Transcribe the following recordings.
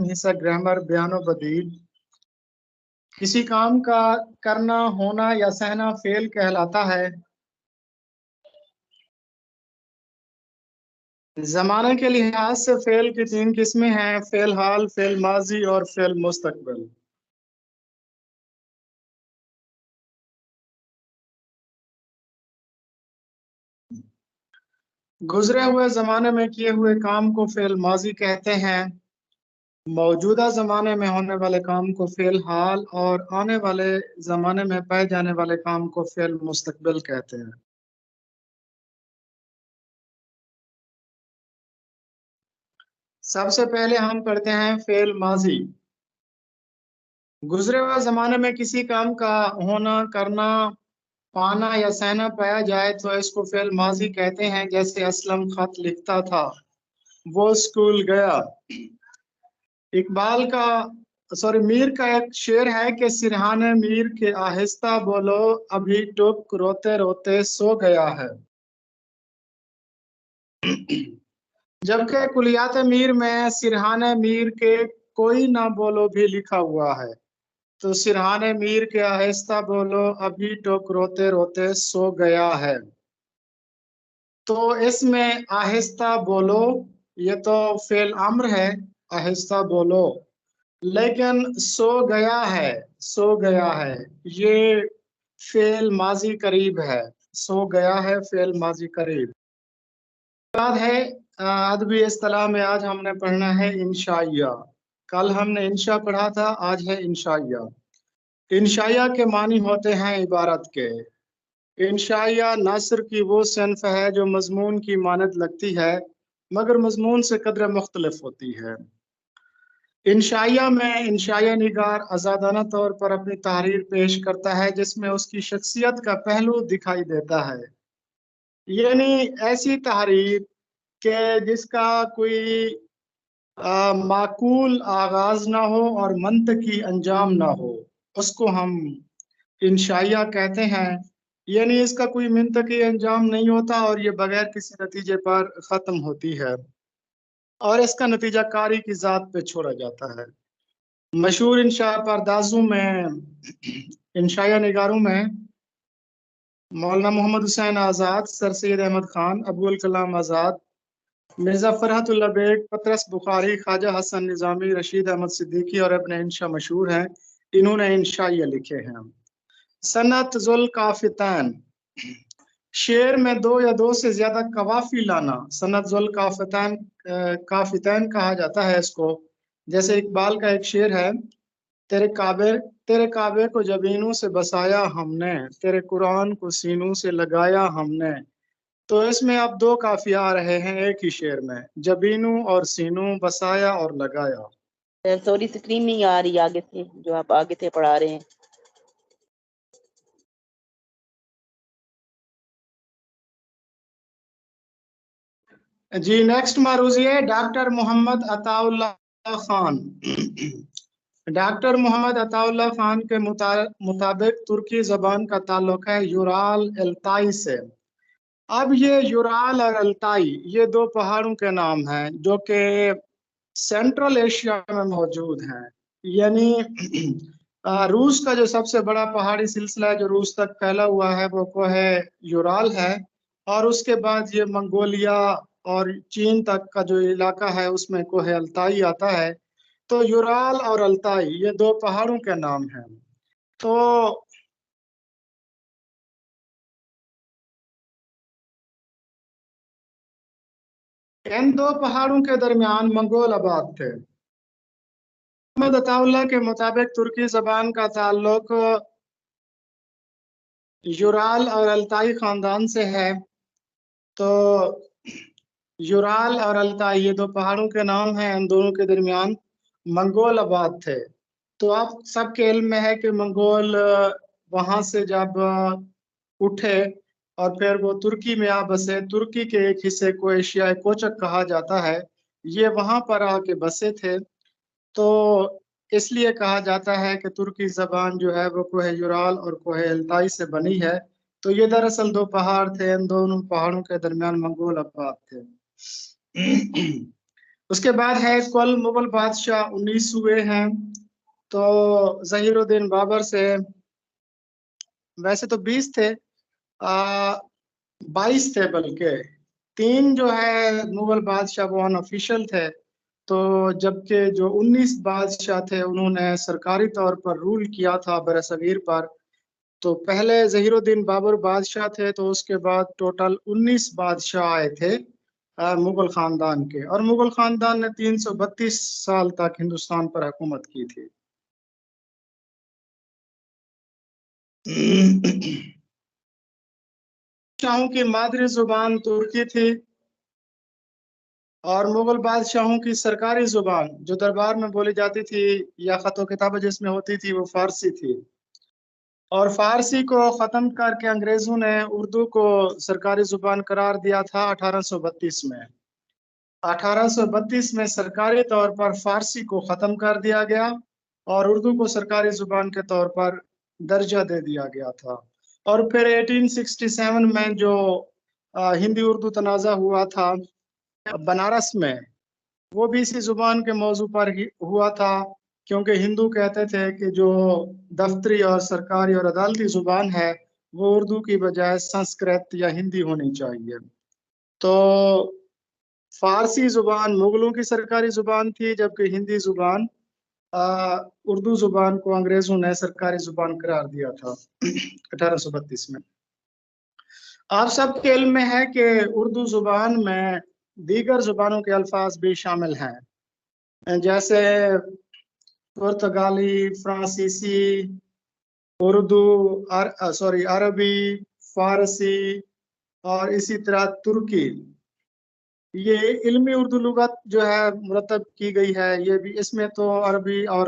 حصہ گرامر بیان و بدیل۔ کسی کام کا کرنا، ہونا یا سہنا فعل کہلاتا ہے۔ زمانے کے لحاظ سے فعل کی 3 قسمیں ہیں: فعل حال، فعل ماضی اور فعل مستقبل۔ گزرے ہوئے زمانے میں کیے ہوئے کام کو فعل ماضی کہتے ہیں۔ موجودہ زمانے میں ہونے والے کام کو فعل حال اور آنے والے زمانے میں پائے جانے والے کام کو فعل مستقبل کہتے ہیں۔ سب سے پہلے ہم پڑھتے ہیں فعل ماضی۔ گزرے ہوئے زمانے میں کسی کام کا ہونا، کرنا، پانا یا سہنا پایا جائے تو اس کو فعل ماضی کہتے ہیں۔ جیسے اسلم خط لکھتا تھا، وہ اسکول گیا۔ میر کا ایک شعر ہے کہ سرہانے میر کے آہستہ بولو، ابھی ٹک روتے روتے سو گیا ہے۔ جبکہ کلیات میر میں سرہانے میر کے کوئی نہ بولو بھی لکھا ہوا ہے، تو سرہانے میر کے آہستہ بولو، ابھی ٹک روتے روتے سو گیا ہے۔ تو اس میں آہستہ بولو یہ تو فعل امر ہے، آہستہ بولو، لیکن سو گیا ہے یہ فعل ماضی قریب ہے۔ سو گیا ہے فعل ماضی قریب۔ بعد ہے ادبی اصطلاح میں آج ہم نے پڑھنا ہے انشائیہ۔ کل ہم نے انشاء پڑھا تھا، آج ہے انشائیہ۔ انشائیہ کے معنی ہوتے ہیں عبارت کے۔ انشائیہ نثر کی وہ صنف ہے جو مضمون کی مانند لگتی ہے مگر مضمون سے قدر مختلف ہوتی ہے۔ انشائیہ میں انشائیہ نگار آزادانہ طور پر اپنی تحریر پیش کرتا ہے جس میں اس کی شخصیت کا پہلو دکھائی دیتا ہے، یعنی ایسی تحریر کہ جس کا کوئی معقول آغاز نہ ہو اور منطقی انجام نہ ہو، اس کو ہم انشائیہ کہتے ہیں۔ یعنی اس کا کوئی منطقی انجام نہیں ہوتا اور یہ بغیر کسی نتیجے پر ختم ہوتی ہے اور اس کا نتیجہ قاری کی ذات پہ چھوڑا جاتا ہے۔ مشہور انشاء پردازوں میں، انشائیہ نگاروں میں مولانا محمد حسین آزاد، سر سید احمد خان، ابوالکلام آزاد، مرزا فرحت اللہ بیگ، پطرس بخاری، خواجہ حسن نظامی، رشید احمد صدیقی اور ابن انشا مشہور ہیں۔ انہوں نے انشائیہ لکھے ہیں۔ سنت ذوالقافتین، شعر میں 2 یا 2 سے زیادہ قوافی لانا سنت ذوالقافتین کہا جاتا ہے اس کو۔ جیسے اقبال کا ایک شعر ہے، تیرے کعبے کو جبینوں سے بسایا ہم نے، تیرے قرآن کو سینوں سے لگایا ہم نے۔ تو اس میں اب 2 قافیہ آ رہے ہیں ایک ہی شعر میں، جبینوں اور سینوں، بسایا اور لگایا۔ سوری اسکرین نہیں آ رہی آگے سے، جو آپ آگے سے پڑھا رہے ہیں۔ جی نیکسٹ معروضی ہے ڈاکٹر محمد عطا اللہ خان۔ ڈاکٹر محمد عطا اللہ خان کے مطابق ترکی زبان کا تعلق ہے یورال التائی سے۔ اب یہ یورال اور التائی یہ 2 پہاڑوں کے نام ہیں جو کہ سینٹرل ایشیا میں موجود ہیں۔ یعنی روس کا جو سب سے بڑا پہاڑی سلسلہ ہے جو روس تک پھیلا ہوا ہے وہ کوہ یورال ہے، اور اس کے بعد یہ منگولیا اور چین تک کا جو علاقہ ہے اس میں کوہ التائی آتا ہے۔ تو یورال اور التائی یہ 2 پہاڑوں کے نام ہیں۔ تو ان 2 پہاڑوں کے درمیان منگول آباد تھے۔ محمد عطا اللہ کے مطابق ترکی زبان کا تعلق یورال اور التائی خاندان سے ہے۔ تو یورال اور التائی یہ 2 پہاڑوں کے نام ہیں، ان دونوں کے درمیان منگول آباد تھے۔ تو آپ سب کے علم میں ہے کہ منگول وہاں سے جب اٹھے اور پھر وہ ترکی میں آ بسے، ترکی کے ایک حصے کو ایشیائے کوچک کہا جاتا ہے، یہ وہاں پر آ کے بسے تھے۔ تو اس لیے کہا جاتا ہے کہ ترکی زبان جو ہے وہ کوہ یورال اور کوہ التائی سے بنی ہے۔ تو یہ دراصل 2 پہاڑ تھے، ان دونوں پہاڑوں کے درمیان منگول آباد تھے۔ اس کے بعد ہے کل مغل بادشاہ 19 ہوئے ہیں. تو ظہیر الدین بابر سے ویسے تو 20 تھے، 22 تھے، بلکہ 3 جو ہے مغل بادشاہ وہ انآفیشل تھے. تو جبکہ جو 19 بادشاہ تھے انہوں نے سرکاری طور پر رول کیا تھا برصغیر پر. تو پہلے ظہیر الدین بابر بادشاہ تھے، تو اس کے بعد ٹوٹل 19 بادشاہ آئے تھے مغل خاندان کے، اور مغل خاندان نے 332 سال تک ہندوستان پر حکومت کی تھی. بادشاہوں کی مادری زبان ترکی تھی، اور مغل بادشاہوں کی سرکاری زبان جو دربار میں بولی جاتی تھی یا خط و کتابت جس میں ہوتی تھی وہ فارسی تھی. اور فارسی کو ختم کر کے انگریزوں نے اردو کو سرکاری زبان قرار دیا تھا 1832 میں. 1832 میں سرکاری طور پر فارسی کو ختم کر دیا گیا اور اردو کو سرکاری زبان کے طور پر درجہ دے دیا گیا تھا. اور پھر 1867 میں جو ہندی اردو تنازع ہوا تھا بنارس میں، وہ بھی اسی زبان کے موضوع پر ہی ہوا تھا، کیونکہ ہندو کہتے تھے کہ جو دفتری اور سرکاری اور عدالتی زبان ہے وہ اردو کی بجائے سنسکرت یا ہندی ہونی چاہیے. تو فارسی زبان مغلوں کی سرکاری زبان تھی، جبکہ ہندی زبان اردو زبان کو انگریزوں نے سرکاری زبان قرار دیا تھا 1832 میں. آپ سب کے علم میں ہے کہ اردو زبان میں دیگر زبانوں کے الفاظ بھی شامل ہیں، جیسے پرتگالی، فرانسیسی، اردو، عربی، فارسی اور اسی طرح ترکی. یہ علمی اردو لغت جو ہے مرتب کی گئی ہے، یہ بھی اس میں تو عربی اور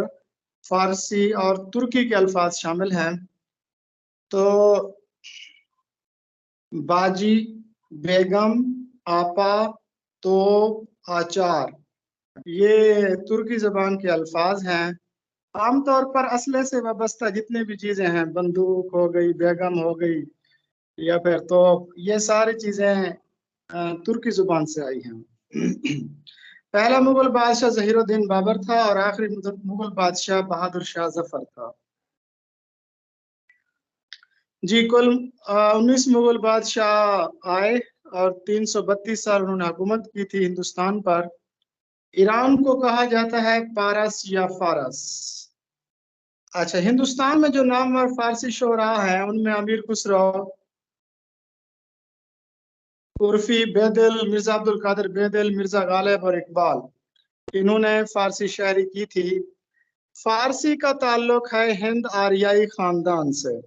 فارسی اور ترکی کے الفاظ شامل ہیں. تو باجی، بیگم، آپا، تو، آچار، یہ ترکی زبان کے الفاظ ہیں. عام طور پر اسلحے سے وابستہ جتنے بھی چیزیں ہیں، بندوق ہو گئی، بیگم ہو گئی، یا پھر تو یہ ساری چیزیں ترکی زبان سے آئی ہیں. پہلا مغل بادشاہ ظہیر الدین بابر تھا اور آخری مغل بادشاہ بہادر شاہ ظفر تھا. جی کل 19 مغل بادشاہ آئے اور 332 سال انہوں نے حکومت کی تھی ہندوستان پر. ایران کو کہا جاتا ہے پارس یا فارس. اچھا، ہندوستان میں جو نامور فارسی شعراء ہیں ان میں امیر خسرو، عرفی، بیدل، مرزا عبد القادر بیدل، مرزا غالب اور اقبال، انہوں نے فارسی شاعری کی تھی. فارسی کا تعلق ہے ہند آریائی خاندان سے،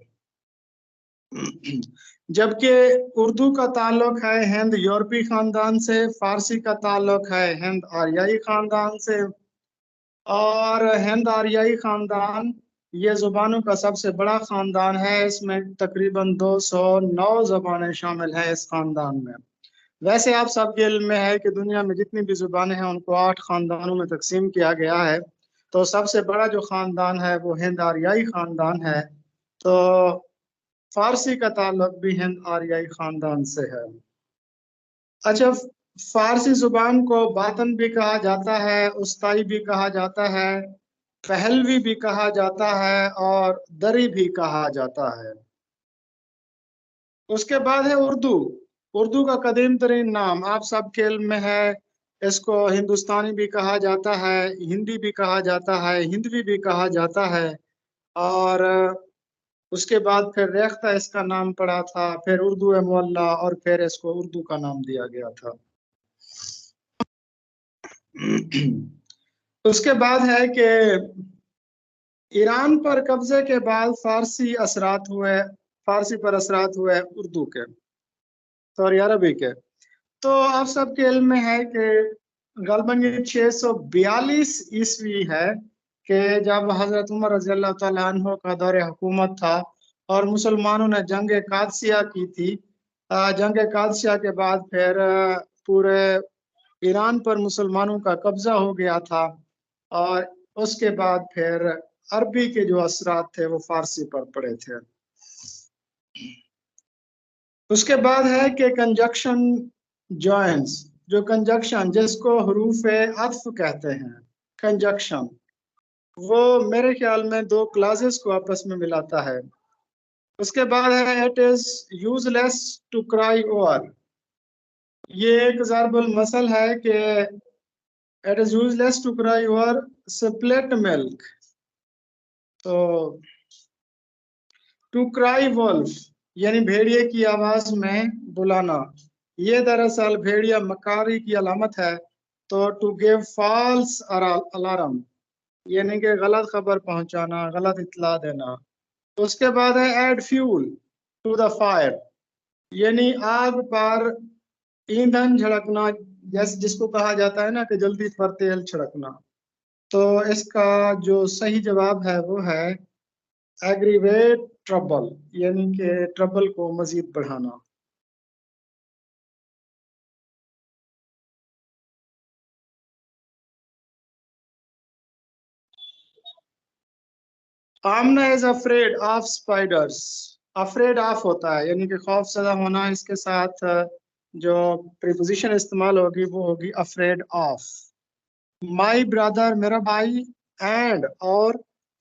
جبکہ اردو کا تعلق ہے ہند یورپی خاندان سے. فارسی کا تعلق ہے ہند آریائی خاندان سے، اور ہند آریائی خاندان یہ زبانوں کا سب سے بڑا خاندان ہے. اس میں تقریباً 209 زبانیں شامل ہیں اس خاندان میں. ویسے آپ سب کے علم میں ہے کہ دنیا میں جتنی بھی زبانیں ہیں ان کو 8 خاندانوں میں تقسیم کیا گیا ہے. تو سب سے بڑا جو خاندان ہے وہ ہند آریائی خاندان ہے. تو فارسی کا تعلق بھی ہند آریائی خاندان سے ہے. اچھا، فارسی زبان کو باطن بھی کہا جاتا ہے، استائی بھی کہا جاتا ہے، پہلوی بھی کہا جاتا ہے، اور دری بھی کہا جاتا ہے. اس کے بعد ہے اردو. اردو کا قدیم ترین نام آپ سب کے علم میں ہے. اس کو ہندوستانی بھی کہا جاتا ہے، ہندی بھی کہا جاتا ہے، ہندوی بھی کہا جاتا ہے، اور اس کے بعد پھر ریختہ اس کا نام پڑا تھا، پھر اردو معلی، اور پھر اس کو اردو کا نام دیا گیا تھا. اس کے بعد ہے کہ ایران پر قبضے کے بعد فارسی پر اثرات ہوئے اردو کے، سوری عربی کے. تو آپ سب کے علم میں ہے کہ غالباً 642 عیسوی ہے کہ جب حضرت عمر رضی اللہ تعالیٰ عنہ کا دور حکومت تھا اور مسلمانوں نے جنگ قادسیہ کی تھی. جنگ قادسیہ کے بعد پھر پورے ایران پر مسلمانوں کا قبضہ ہو گیا تھا، اور اس کے بعد پھر عربی کے جو اثرات تھے وہ فارسی پر پڑے تھے. اس کے بعد ہے کہ کنجکشن جوائنز. جو کنجکشن جس کو حروف عطف کہتے ہیں، کنجکشن، وہ میرے خیال میں دو کلاسز کو آپس میں ملاتا ہے۔ اس کے بعد ہے it is useless to cry over, یہ ایک ضرب المثل ہے کہ it is useless to cry over spilt milk. تو ٹو کرائی ولف یعنی بھیڑیے کی آواز میں بلانا، یہ دراصل بھیڑیا مکاری کی علامت ہے۔ تو ٹو گیو فالس الارم یعنی کہ غلط خبر پہنچانا، غلط اطلاع دینا۔ اس کے بعد ہے add fuel to the fire یعنی آگ پر ایندھن جھڑکنا، جس کو کہا جاتا ہے نا کہ جلدی پر تیل چھڑکنا۔ تو اس کا جو صحیح جواب ہے وہ ہے ایگریویٹ ٹربل یعنی کہ ٹربل کو مزید بڑھانا۔ آمنا is afraid of اسپائڈرس، afraid of ہوتا ہے یعنی کہ خوف زدہ ہونا، اس کے ساتھ جو پریپوزیشن استعمال ہوگی وہ ہوگی افریڈ آف۔ مائی برادر میرا بھائی، اینڈ اور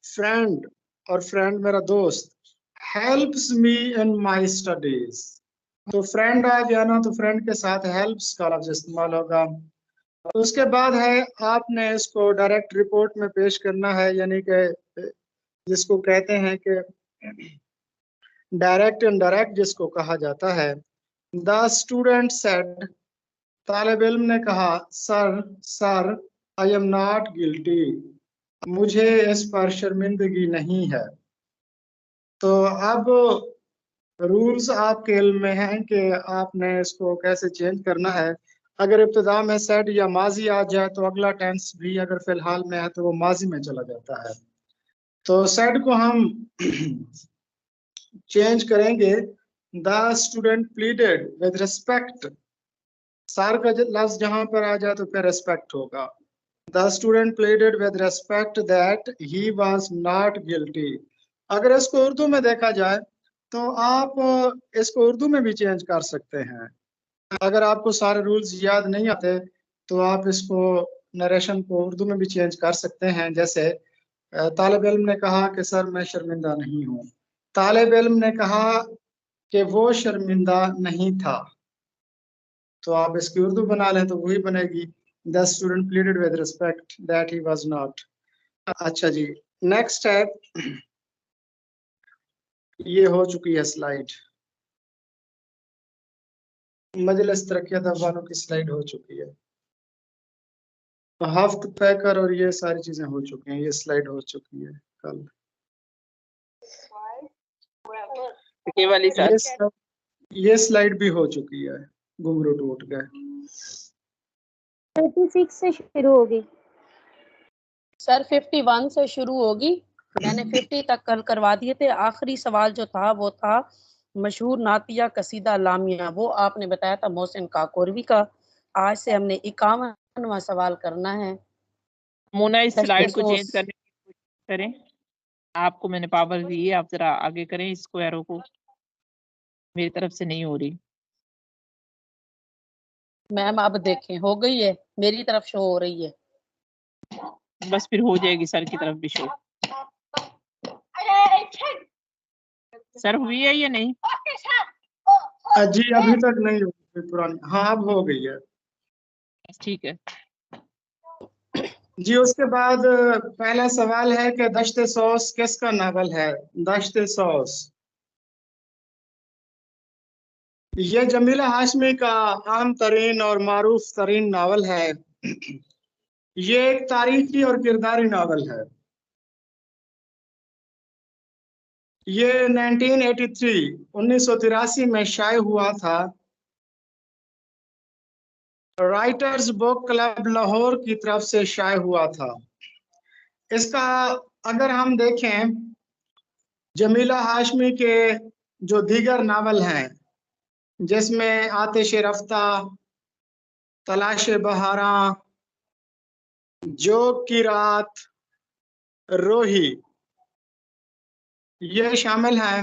فرینڈ اور فرینڈ میرا دوست، helps me in my studies, تو فرینڈ آ گیا نا تو فرینڈ کے ساتھ ہیلپس کا لفظ استعمال ہوگا۔ اس کے بعد ہے آپ نے اس کو ڈائریکٹ رپورٹ میں پیش کرنا ہے، یعنی کہ جس کو کہتے ہیں کہ ڈائریکٹ انڈائریکٹ جس کو کہا جاتا ہے۔ دا اسٹوڈنٹ سیڈ، طالب علم نے کہا، سر آئی ایم ناٹ گلٹی، مجھے اس پر شرمندگی نہیں ہے۔ تو اب رولز آپ کے علم میں ہیں کہ آپ نے اس کو کیسے چینج کرنا ہے۔ اگر ابتدا میں سیڈ یا ماضی آ جائے تو اگلا ٹینس بھی اگر فی الحال میں ہے تو وہ ماضی میں چلا جاتا ہے۔ تو سیڈ کو ہم چینج کریں گے، دا اسٹوڈنٹ پلیڈیڈ ود ریسپیکٹ، سار کا لفظ جہاں پر آ جائے تو پھر ریسپیکٹ ہوگا۔ The student pleaded with respect that he was not guilty. اگر اس کو اردو میں دیکھا جائے تو آپ اس کو اردو میں بھی چینج کر سکتے ہیں۔ اگر آپ کو سارے رولز یاد نہیں آتے تو آپ اس کو نریشن کو اردو میں بھی چینج کر سکتے ہیں۔ جیسے طالب علم نے کہا کہ سر میں شرمندہ نہیں ہوں، طالب علم نے کہا کہ وہ شرمندہ نہیں تھا، تو آپ اس کی اردو بنا لیں تو وہی بنے گی the student pleaded with respect that he was not. اچھا جی، نیکسٹ ہے، یہ ہو چکی ہے سلائیڈ، مجلس ترقیات افغانوں کی سلائیڈ ہو چکی ہے، ہفت پیکر اور یہ ساری چیزیں ہو چکی ہیں، یہ سلائیڈ ہو چکی ہے کل۔ یہ سلائیڈ بھی ہو چکی ہے، گھنگرو ٹوٹ گئے۔ 36 سے شروع ہوگی سر 51 سے شروع ہوگی، میں نے 50 تک کل کروا دیے تھے۔ آخری سوال جو تھا وہ تھا مشہور نعتیہ قصیدہ لامیہ، وہ آپ نے بتایا تھا محسن کاکوروی کا۔ آج سے ہم نے 51واں سوال کرنا ہے۔ مونا اس سلائیڈ کو چینج کرنے کی کوشش کریں، آپ کو میں نے پاور دی ہے، آپ ذرا آگے کریں اس کو، ایرو کو، میری طرف سے نہیں ہو رہی۔ میم اب دیکھیں ہو گئی ہے، میری طرف شو ہو رہی ہے، بس پھر ہو جائے گی سر کی طرف بھی شو۔ سر ہوئی ہے یا نہیں؟ جی ابھی تک نہیں ہوئی پرانی، ہاں اب ہو گئی ہے۔ ٹھیک ہے جی اس کے بعد پہلا سوال ہے کہ دشت سوس کس کا ناول ہے؟ دشت سوس یہ جمیلہ ہاشمی کا عام ترین اور معروف ترین ناول ہے۔ یہ ایک تاریخی اور کرداری ناول ہے۔ یہ 1983 میں شائع ہوا تھا، رائٹرز بک کلب لاہور کی طرف سے شائع ہوا تھا۔ اس کا اگر ہم دیکھیں جمیلہ ہاشمی کے جو دیگر ناول ہیں جس میں آتش رفتہ، تلاش بہاراں، جوگ کی رات، روہی، یہ شامل ہیں۔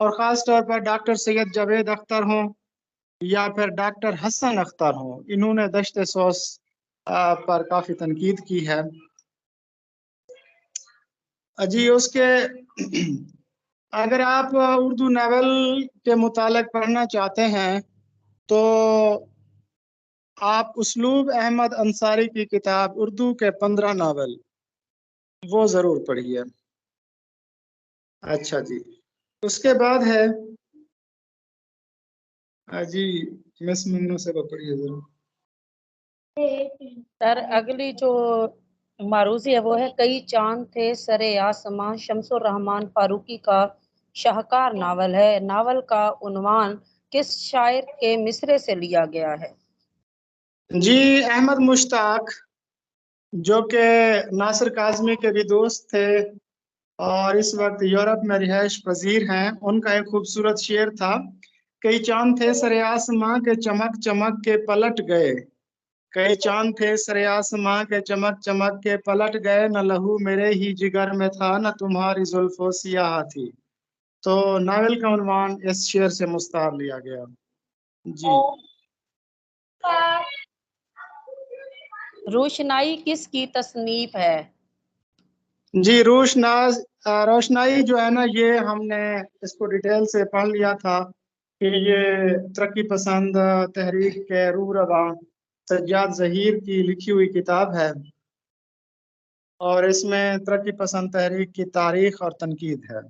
اور خاص طور پر ڈاکٹر سید جاوید اختر ہوں یا پھر ڈاکٹر حسن اختر ہوں، انہوں نے دشت سوس پر کافی تنقید کی ہے۔ جی اس کے اگر آپ اردو ناول کے متعلق پڑھنا چاہتے ہیں تو آپ اسلوب احمد انصاری کی کتاب اردو کے 15 ناول وہ ضرور پڑھیے۔ اچھا جی، اس کے بعد ہے جی مس منو سے پڑھیے ضرور۔ سر اگلی جو معروضی ہے وہ ہے کئی چاند تھے سرے آسماں، شمس الرحمان فاروقی کا شاہکار ناول ہے۔ ناول کا عنوان کس شاعر کے مصرے سے لیا گیا ہے؟ جی احمد مشتاق، جو کہ ناصر کاظمی کے بھی دوست تھے اور اس وقت یورپ میں رہائش پذیر ہیں، ان کا ایک خوبصورت شعر تھا، کئی چاند تھے سرے آسماں کے چمک چمک کے پلٹ گئے، کئی چاند تھے سرے آسماں کے چمک چمک کے پلٹ گئے، نہ لہو میرے ہی جگر میں تھا نہ تمہاری زلفوں سیاہ تھی۔ تو ناول کا عنوان اس شعر سے مستعار لیا گیا۔ جی روشنائی کس کی تصنیف ہے؟ جی روشنائی جو ہے نا، یہ ہم نے اس کو ڈیٹیل سے پڑھ لیا تھا کہ یہ ترقی پسند تحریک کے روح سجاد ظہیر کی لکھی ہوئی کتاب ہے، اور اس میں ترقی پسند تحریک کی تاریخ اور تنقید ہے۔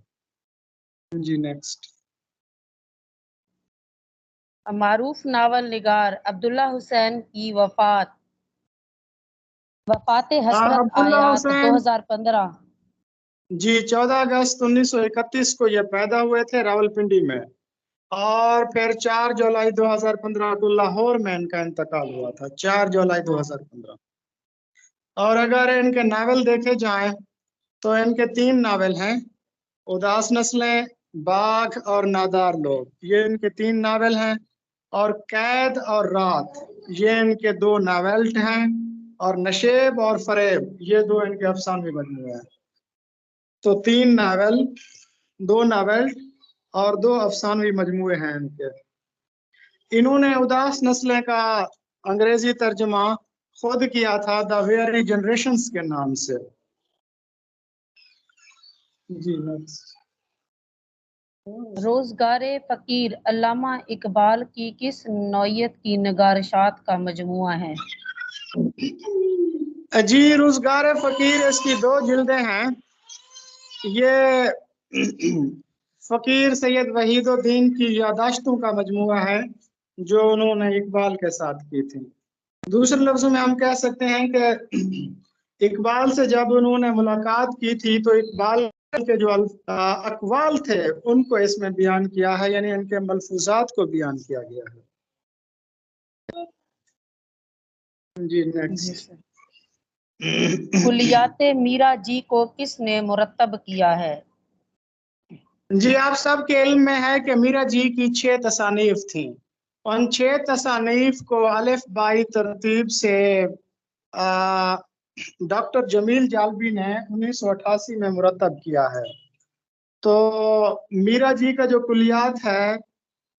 جی نیکسٹ۔ معروف ناول نگار عبداللہ حسین کی وفات حسرت عبداللہ آیات حسین 2015۔ جی 14 اگست 1931 کو یہ پیدا ہوئے تھے راولپنڈی میں، اور پھر 4 جولائی 2015 کو لاہور میں ان کا انتقال ہوا تھا، 4 جولائی 2015۔ اور اگر ان کے ناول دیکھے جائیں تو ان کے 3 ناول ہیں، اداس نسلیں، باغ اور نادار لوگ، یہ ان کے 3 ناول ہیں، اور قید اور رات یہ ان کے 2 ناول ہیں، اور نشیب اور فریب یہ 2 ان کے افسانوی مجموعے ہیں۔ تو 3 ناول، 2 ناول اور 2 افسانوی مجموعے ہیں ان کے۔ انہوں نے اداس نسلیں کا انگریزی ترجمہ خود کیا تھا دا ویئری جنریشنز کے نام سے۔ جی نیکسٹ۔ روزگار فقیر علامہ اقبال کی کس نوعیت کی نگارشات کا مجموعہ ہے؟ جی روزگار فقیر اس کی 2 جلدیں ہیں، یہ فقیر سید وحید الدین کی یادداشتوں کا مجموعہ ہے جو انہوں نے اقبال کے ساتھ کی تھی۔ دوسرے لفظوں میں ہم کہہ سکتے ہیں کہ اقبال سے جب انہوں نے ملاقات کی تھی تو اقبال کے جو اقوال تھے ان کو اس میں بیان کیا ہے، یعنی ان کے ملفوظات کو بیان کیا گیا ہے۔ جی نیکسٹ۔ کلیات میرا جی کو کس نے مرتب کیا ہے؟ جی آپ سب کے علم میں ہے کہ میرا جی کی 6 تصانیف تھیں، ان 6 تصانیف کو الف بائی ترتیب سے ڈاکٹر جمیل جالبی نے 1988 میں مرتب کیا ہے۔ تو میرا جی کا جو کلیات ہے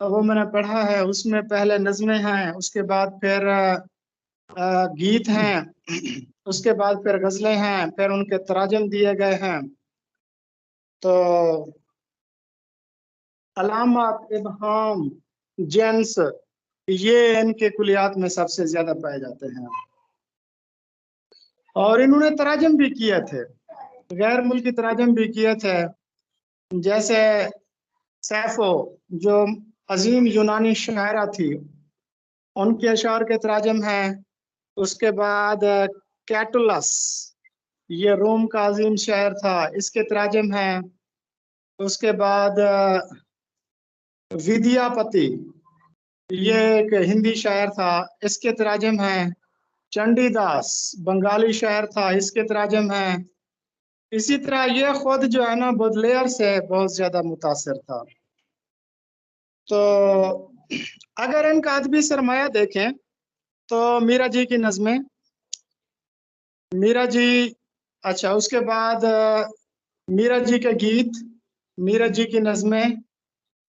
وہ میں نے پڑھا ہے، اس میں پہلے نظمیں ہیں، اس کے بعد پھر گیت ہیں، اس کے بعد پھر غزلیں ہیں، پھر ان کے تراجم دیے گئے ہیں۔ تو علامات، ابہام، جنس یہ ان کے کلیات میں سب سے زیادہ پائے جاتے ہیں، اور انہوں نے تراجم بھی کیے تھے، غیر ملکی تراجم بھی کیے تھے، جیسے سیفو جو عظیم یونانی شاعرہ تھی ان کے اشعار کے تراجم ہیں۔ اس کے بعد کیٹولس یہ روم کا عظیم شاعر تھا، اس کے تراجم ہیں۔ اس کے بعد ودیا پتی یہ ایک ہندی شاعر تھا، اس کے تراجم ہیں۔ چنڈی داس بنگالی شاعر تھا، اس کے تراجم ہیں۔ اسی طرح یہ خود جو ہے نا بودلیئر سے بہت زیادہ متاثر تھا۔ تو اگر ان کا ادبی سرمایہ دیکھیں تو میرا جی کی نظمیں، میرا جی، اچھا اس کے بعد میرا جی کے گیت، میرا جی کی نظمیں،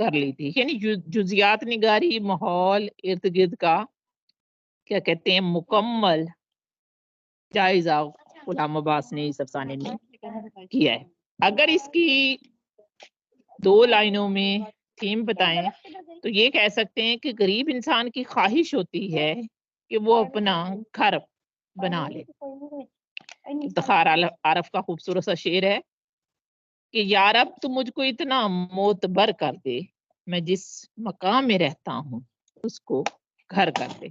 کر لی تھی، یعنی جزیات نگاری، ماحول ارد گرد کا کیا کہتے ہیں مکمل جائزہ غلام عباس نے اس افسانے میں کیا ہے۔ اگر اس کی 2 لائنوں میں تھیم بتائیں تو یہ کہہ سکتے ہیں کہ غریب انسان کی خواہش ہوتی ہے کہ وہ اپنا گھر بنا لے۔ افتخار عارف کا خوبصورت سا شعر ہے کہ یا رب تو مجھ کو اتنا معتبر کر دے، میں جس مقام میں رہتا ہوں اس کو گھر کر دے۔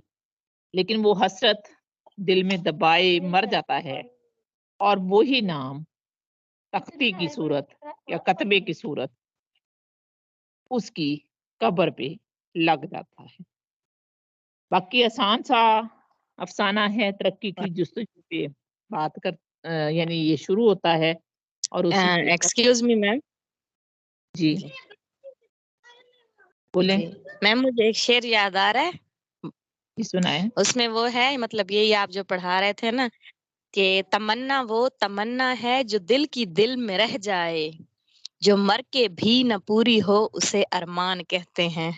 لیکن وہ حسرت دل میں دبائے مر جاتا ہے اور وہی نام تختی کی صورت یا کتبے کی صورت اس کی قبر پہ لگ جاتا ہے۔ باقی آسان سا افسانہ ہے، ترقی کی جستجو پہ بات کر یعنی یہ شروع ہوتا ہے اور اسی پہ ایکسکیوز می میم، جی بولیں میم مجھے ایک شعر یاد آ رہا ہے، جی سنائیں۔ اس میں وہ ہے مطلب یہی آپ جو پڑھا رہے تھے نا کہ تمنا وہ تمنا ہے جو دل کی دل میں رہ جائے، جو مر کے بھی نہ پوری ہو اسے ارمان کہتے ہیں۔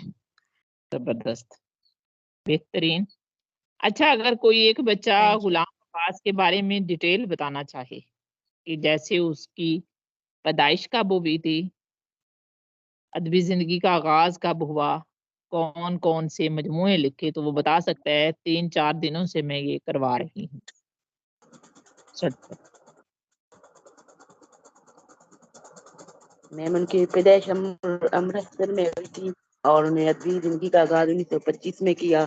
زبردست، بہترین۔ اچھا، اگر کوئی ایک بچہ Thank you. غلام عباس کے بارے میں ڈیٹیل بتانا چاہے کہ جیسے اس کی پیدائش کب ہوئی تھی، ادبی زندگی کا آغاز کب ہوا، کون کون سے مجموعے لکھے، تو وہ بتا سکتا ہے 3-4 دنوں سے میں یہ کروا رہی ہوں۔ میم ان کی پیدائش امرتسر میں ہوئی تھی اور انہیں ادبی زندگی کا آغاز 1925 میں کیا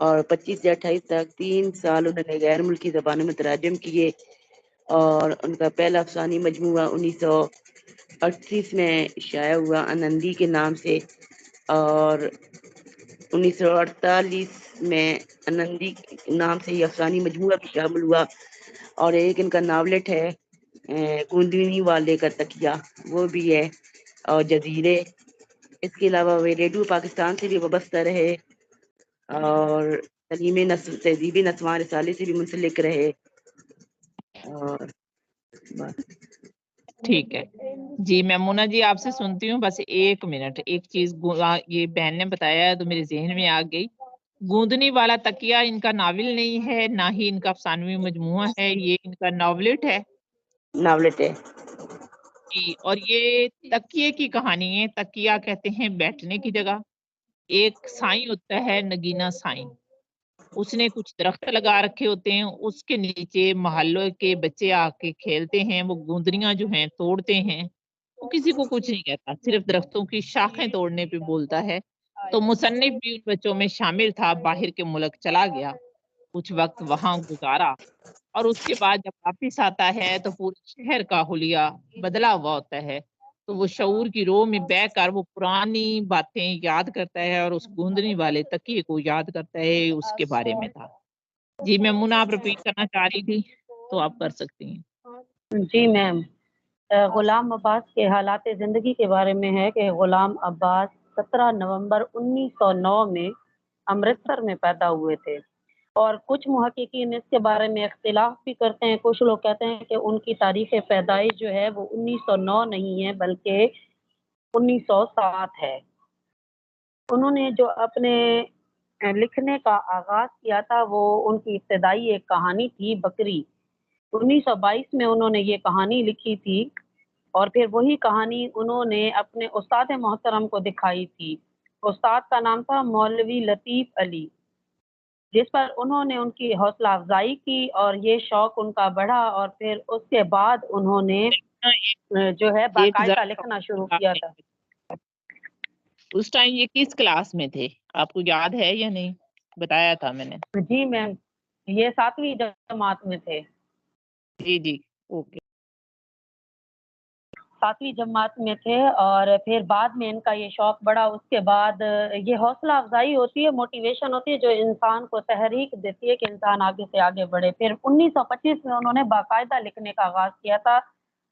اور 25 سے 28 تک 3 سال انہوں نے غیر ملکی زبانوں میں تراجم کیے اور ان کا پہلا افسانی مجموعہ 1938 میں شائع ہوا آنندی کے نام سے، اور 1948 میں آنندی نام سے یہ افسانی مجموعہ بھی شامل ہوا، اور ایک ان کا ناولٹ ہے گوندنی والے کا تکیہ، وہ بھی ہے، اور جزیرے۔ اس کے علاوہ وہ ریڈیو پاکستان سے بھی وابستہ رہے اور تہذیب نسواں رسالے سے بھی منسلک رہے، اور ٹھیک ہے جی میمونہ جی، آپ سے سنتی ہوں بس 1 منٹ۔ ایک چیز یہ بہن نے بتایا ہے تو میرے ذہن میں آ گئی، گوندنی والا تکیہ ان کا ناول نہیں ہے، نہ ہی ان کا افسانوی مجموعہ ہے، یہ ان کا ناولٹ ہے۔ ناولٹ ہے جی، اور یہ تکیے کی کہانی ہے۔ تکیہ کہتے ہیں بیٹھنے کی جگہ۔ ایک سائیں ہوتا ہے نگینہ سائیں، اس نے کچھ درخت لگا رکھے ہوتے ہیں، اس کے نیچے محلے کے بچے آ کے کھیلتے ہیں، وہ گوندریاں جو ہیں توڑتے ہیں، وہ کسی کو کچھ نہیں کہتا، صرف درختوں کی شاخیں توڑنے پہ بولتا ہے۔ تو مصنف بھی ان بچوں میں شامل تھا، باہر کے ملک چلا گیا، کچھ وقت وہاں گزارا، اور اس کے بعد جب واپس آتا ہے تو پورے شہر کا حلیہ بدلا ہوا ہوتا ہے، تو وہ شعور کی رو میں بہ کر وہ پرانی باتیں یاد کرتا ہے اور اس گوندنی والے تکیے کو یاد کرتا ہے، اس کے بارے میں تھا۔ جی میمونہ، آپ رپیٹ کرنا چاہ رہی تھی تو آپ کر سکتی ہیں۔ جی میم، غلام عباس کے حالات زندگی کے بارے میں ہے کہ غلام عباس 17 نومبر 1909 میں امرتسر میں پیدا ہوئے تھے، اور کچھ محققین اس کے بارے میں اختلاف بھی کرتے ہیں۔ کچھ لوگ کہتے ہیں کہ ان کی تاریخ پیدائش جو ہے وہ 1909 نہیں ہے بلکہ 1907 ہے۔ انہوں نے جو اپنے لکھنے کا آغاز کیا تھا وہ ان کی ابتدائی ایک کہانی تھی بکری۔ 1922 میں انہوں نے یہ کہانی لکھی تھی، اور پھر وہی کہانی انہوں نے اپنے استاد محترم کو دکھائی تھی۔ استاد کا نام تھا مولوی لطیف علی، جس پر انہوں نے ان کی حوصلہ افزائی کی اور یہ شوق ان کا بڑھا، اور پھر اس کے بعد انہوں نے جو ہے ایک باقاعدہ ذرا لکھنا شروع کیا تھا۔ اس ٹائم یہ کس کلاس میں تھے، آپ کو یاد ہے یا نہیں؟ بتایا تھا میں نے۔ جی میم، یہ 7ویں جماعت میں تھے، جی جی اوکے۔ 7ویں جماعت میں تھے، اور پھر بعد میں ان کا یہ شوق بڑھا۔ اس کے بعد یہ حوصلہ افزائی ہوتی ہے، موٹیویشن ہوتی ہے جو انسان کو تحریک دیتی ہے کہ انسان آگے سے آگے بڑھے۔ پھر 1925 میں انہوں نے باقاعدہ لکھنے کا آغاز کیا تھا،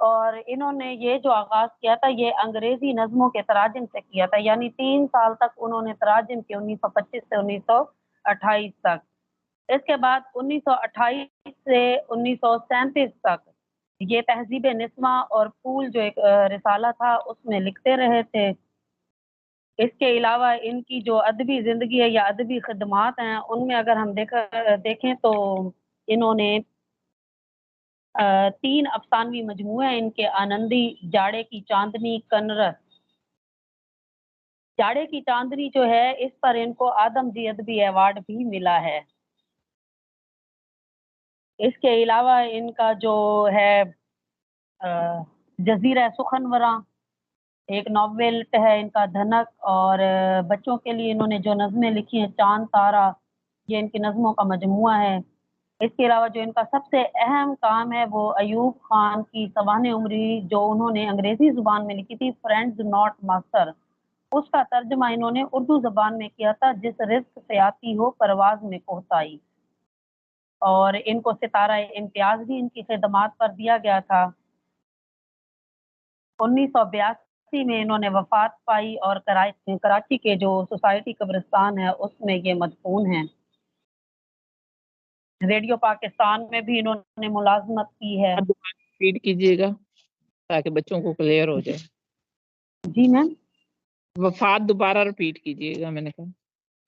اور انہوں نے یہ جو آغاز کیا تھا یہ انگریزی نظموں کے تراجم سے کیا تھا، یعنی 3 سال تک انہوں نے تراجم کیے، 1925 سے 1928 تک۔ اس کے بعد 1928 سے 1937 تک یہ تہذیب نسواں اور پھول جو ایک رسالہ تھا اس میں لکھتے رہے تھے۔ اس کے علاوہ ان کی جو ادبی زندگی ہے یا ادبی خدمات ہیں ان میں اگر ہم دیکھیں تو انہوں نے 3 افسانوی مجموعے ہیں ان کے، آنندی، جاڑے کی چاندنی، کنرس۔ جاڑے کی چاندنی جو ہے اس پر ان کو آدم جی ادبی ایوارڈ بھی ملا ہے۔ اس کے علاوہ ان کا جو ہے جزیرہ سخنوراں ایک ناول ہے ان کا، دھنک، اور بچوں کے لیے انہوں نے جو نظمیں لکھی ہیں چاند تارا، یہ ان کی نظموں کا مجموعہ ہے۔ اس کے علاوہ جو ان کا سب سے اہم کام ہے وہ ایوب خان کی سوانح عمری جو انہوں نے انگریزی زبان میں لکھی تھی، فرینڈز ناٹ ماسٹر، اس کا ترجمہ انہوں نے اردو زبان میں کیا تھا، جس رزق سے آتی ہو پرواز میں کوتاہی۔ اور ان کو ستارہ امتیاز بھی ان کی خدمات پر دیا گیا تھا۔ 1982 میں انہوں نے وفات پائی اور کراچی کے جو سوسائٹی قبرستان ہے اس میں یہ مدفون ہیں۔ ریڈیو پاکستان میں بھی انہوں نے ملازمت کی ہے۔ ریپیٹ کیجیے گا تاکہ بچوں کو کلیئر ہو جائے۔ جی میم، وفات دوبارہ ریپیٹ کیجیے گا، میں نے کہا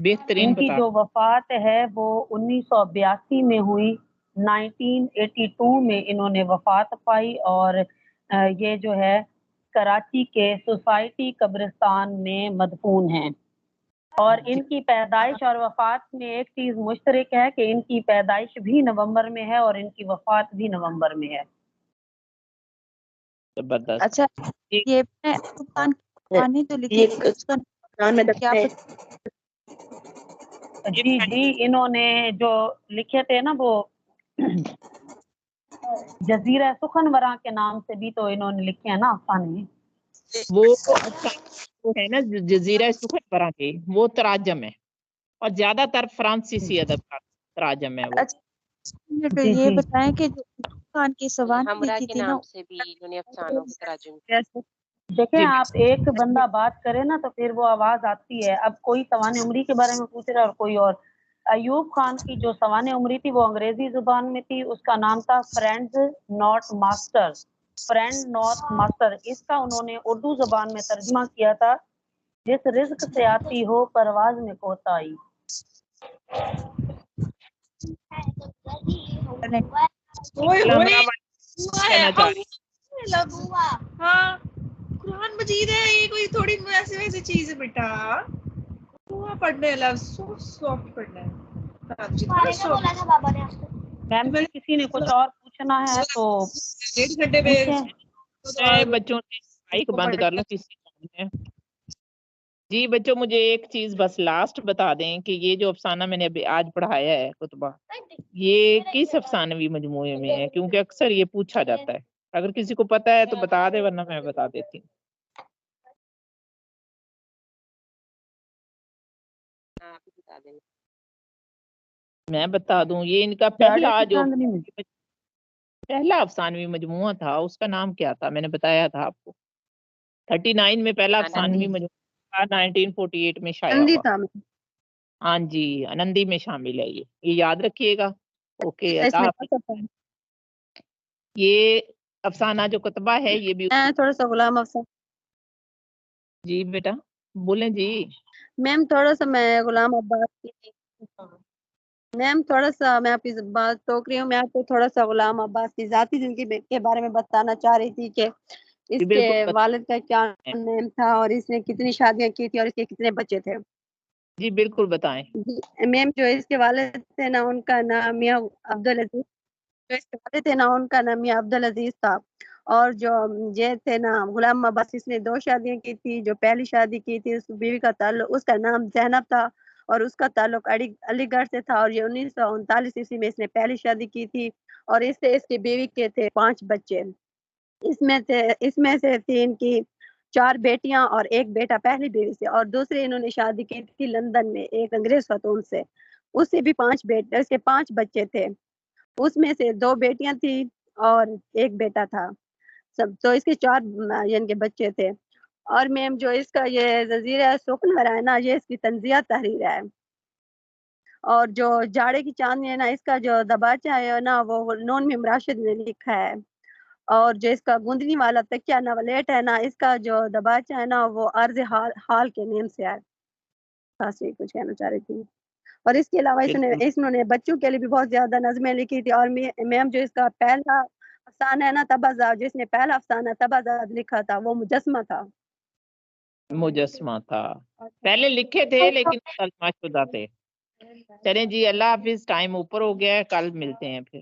بہترین ان کی بتا۔ جو وفات ہے وہ 1982 میں ہوئی، 1982 میں انہوں نے وفات پائی، اور یہ جو ہے کراچی کے سوسائٹی قبرستان میں مدفون ہیں۔ اور ان کی پیدائش اور وفات میں ایک چیز مشترک ہے کہ ان کی پیدائش بھی نومبر میں ہے اور ان کی وفات بھی نومبر میں ہے۔ زبردست۔ اچھا، یہ کہانی جو لکھی تھی اس کا کیا جی جی، انہوں نے جو لکھے تھے نا وہ جزیرہ سخنوراں کے نام سے بھی تو انہوں نے لکھے ہیں نا افسانے۔ وہ ہے نا جزیرہ سخنوراں کے، وہ تراجم ہے اور زیادہ تر فرانسیسی ادب کا تراجم ہے وہ۔ اچھا، تو جی یہ جی بتائیں کہ جو خان کی سوانح ہمراہ لکھی کے تھی نا، نام سے بھی انہوں نے افسانوں کے تراجم دیکھیں، جی آپ ایک بندہ بات کرے نا تو پھر وہ آواز آتی ہے۔ اب کوئی سوانح عمری کے بارے میں پوچھ رہا ہے اور کوئی اور۔ ایوب خان کی جو سوانح عمری تھی وہ انگریزی زبان میں تھی، اس کا نام تھا friends not master, friend not master. اس کا انہوں نے اردو زبان میں ترجمہ کیا تھا، جس رزق سے آتی ہو پرواز میں کوتاہی۔ کہنا چاہ رہی ہاں، قرآن مجید ہے یہ، کوئی تھوڑی ویسے ویسے چیز ہے بیٹا، پڑھنے والا سافٹ پڑھنا ہے۔ میم جی، کسی نے کچھ اور پوچھنا ہے تو 1.5 گھنٹے میں میں بچوں سے مائک بند کر لوں کسی نے۔ جی بچوں، مجھے ایک چیز بس لاسٹ بتا دیں کہ یہ جو افسانہ میں نے ابھی آج پڑھایا ہے کتبہ، یہ کس افسانوی مجموعے میں ہے؟ کیونکہ اکثر یہ پوچھا جاتا ہے، اگر کسی کو پتا ہے تو بتا دے ورنہ میں بتا دیتی ہوں۔ آپ ہی بتا دیں۔ میں بتا دوں، یہ ان کا پہلا افسانوی مجموعہ تھا، اس کا نام کیا تھا؟ میں نے بتایا تھا آپ کو 39 میں پہلا افسانوی مجموعہ 1948 میں شائع ہوا۔ ہاں جی، آنندی میں شامل ہے یہ یاد رکھیے گا۔ اوکے، اللہ حافظ۔ یہ افسانہ جو کتبہ ہے یہ بھی تھوڑا سا غلام افسر جی بیٹا بولیں جی۔ میم، تھوڑا سا میں غلام عباس کی میم تھوڑا سا میں آپ کی بات ٹوک رہی ہوں، میں آپ کو تھوڑا سا غلام عباس کی ذاتی زندگی کے بارے میں بتانا چاہ رہی تھی کہ اس کے والد کا کیا نام تھا اور اس نے کتنی شادیاں کی تھی اور اس کے کتنے بچے تھے۔ جی بالکل بتائیں۔ میم، جو اس کے والد تھے نا ان کا نام میاں عبدالعزیز، جو اس کے والد تھے نا ان کا نام میاں عبدالعزیز تھا، اور جو یہ تھے نا غلام عباس، اس نے 2 شادیاں کی تھی۔ جو پہلی شادی کی تھی اس بیوی کا تعلق، اس کا نام زینب تھا اور اس کا تعلق علی گڑھ سے تھا، اور یہ 1939 عیسوی میں اس نے پہلی شادی کی تھی، اور اس سے اس کی بیوی کے تھے 5 بچے۔ اس میں سے 3 کی 4 بیٹیاں اور 1 بیٹا پہلی بیوی سے، اور دوسری انہوں نے شادی کی تھی لندن میں ایک انگریز خاتون سے، اس سے بھی 5 بیٹے، اس کے 5 بچے تھے، اس میں سے 2 بیٹیاں تھیں اور 1 بیٹا تھا، سب تو اس کے 4 یعنی کے بچے تھے۔ اور میم جو اس کا یہ جزیرہ سخنوراں ہے نا، یہ اس کی طنزیہ تحریر ہے، اور جو جاڑے کی چاندنی ہے نا، اس کا جو دباچہ ہے نا وہ نون میم راشد نے لکھا ہے، اور جو اس کا گوندنی والا تکیہ ناولیٹ ہے نا، اس کا جو دباچہ ہے نا وہ عرض حال کے نیم سے ہے. خاص یہ کچھ کہنا چاہ رہی تھی. اور اس کے علاوہ انہوں نے بچوں کے لیے بھی بہت زیادہ نظمیں لکھی تھی. اور میم جو اس کا پہلا افسانہ ہے نا تبازاد، جس نے پہلا افسانہ تبازاد لکھا تھا وہ مجسمہ تھا. مجسمہ تھا. پہلے لکھے تھے لیکن ترجمہ شدہ تھے. چلیں جی، اللہ حافظ. ٹائم اوپر ہو گیا ہے، کل ملتے ہیں پھر.